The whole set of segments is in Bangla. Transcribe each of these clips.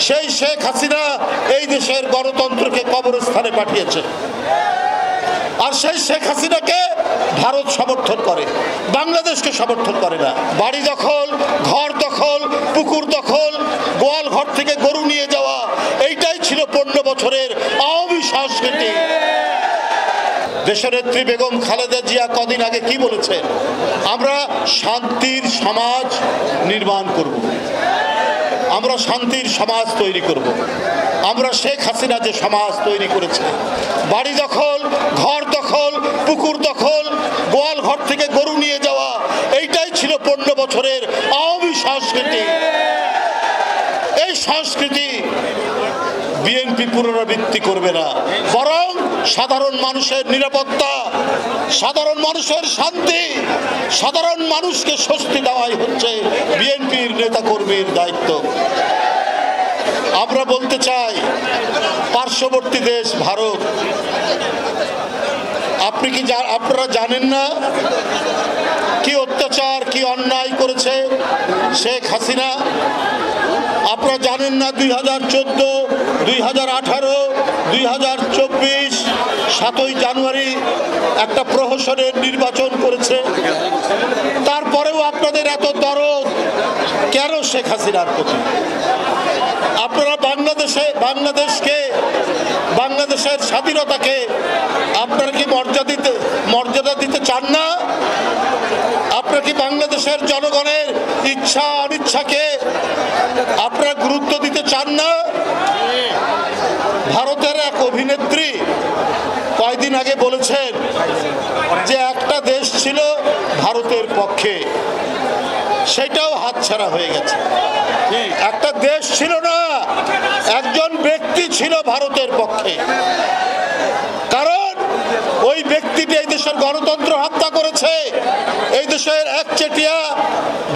সেই শেখ হাসিনা এই দেশের গণতন্ত্রকে কবরস্থানে পাঠিয়েছে। আর সেই শেখ হাসিনাকে ভারত সমর্থন করে, বাংলাদেশকে সমর্থন করে না। বাড়ি দখল, ঘর দখল, পুকুর দখল, গোয়াল ঘর থেকে গরু নিয়ে যাওয়া, এইটাই ছিল 15 বছরের আওয়ামী সংস্কৃতি। দেশনেত্রী বেগম খালেদা জিয়া কদিন আগে কি বলেছেন? আমরা শান্তির সমাজ নির্মাণ করব, আমরা শান্তির সমাজ তৈরি করব। আমরা শেখ হাসিনা যে সমাজ তৈরি করেছে, বাড়ি দখল, ঘর দখল, পুকুর দখল, গোয়াল ঘর থেকে গরু নিয়ে যাওয়া, এইটাই ছিল 15 বছরের আওয়ামী সংস্কৃতি। এই সংস্কৃতি বিএনপি পুনরাবৃত্তি করবে না, বরং সাধারণ মানুষের নিরাপত্তা, সাধারণ মানুষের শান্তি, সাধারণ মানুষকে স্বস্তি দেওয়াই হচ্ছে বিএনপির নেতাকর্মীর দায়িত্ব। আমরা বলতে চাই, পার্শ্ববর্তী দেশ ভারত, আপনারা জানেন না কি অত্যাচার, কি অন্যায় করেছে শেখ হাসিনা? আপনারা জানেন না 2014, 2018, 2024, 7ই জানুয়ারি একটা প্রহসনের নির্বাচন করেছে। তারপরেও আপনাদের এত দরদ কেন শেখ হাসিনার প্রতি? আপনারা বাংলাদেশের স্বাধীনতাকে আপনারা কি মর্যাদা দিতে চান না? আপনারা কি বাংলাদেশের জনগণের ইচ্ছা অনিচ্ছাকে আপনারা গুরুত্ব দিতে চান না? ভারতের এক অভিনেত্রী কয়েকদিন আগে বলেছেন যে একটা দেশ ছিল ভারতের পক্ষে, সেটাও হাতছাড়া হয়ে গেছে। একটা দেশ ছিল না, একজন ব্যক্তি ছিল ভারতের পক্ষে। কারণ ওই ব্যক্তিটি এই দেশের গণতন্ত্র হত্যা করেছে, এই দেশের একচেটিয়া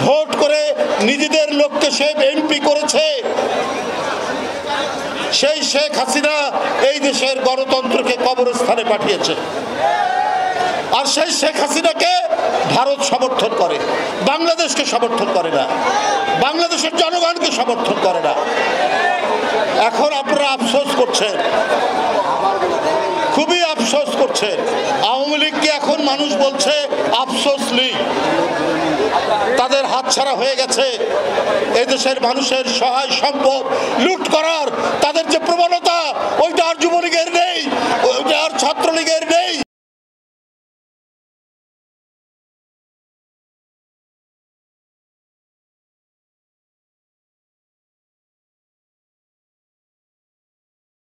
ভোট করে নিজেদের লোককে সে এমপি করেছে। সেই শেখ হাসিনা এই দেশের গণতন্ত্রকে কবরস্থানে পাঠিয়েছে। আর সেই শেখ হাসিনাকে ভারত সমর্থন করে, বাংলাদেশকে সমর্থন করে না, বাংলাদেশের জনগণকে সমর্থন করে না। এখন আপনারা আফসোস করছেন, খুবই আফসোস করছেন। আওয়ামী লীগকে এখন মানুষ বলছে আফসোস লীগ। তাদের হাতছাড়া হয়ে গেছে এদেশের মানুষের সহায় সম্পদ লুট করার। তাদের যে প্রবণতা, ওইটা আর যুবলীগের নেই, ওইটা আর ছাত্রলীগের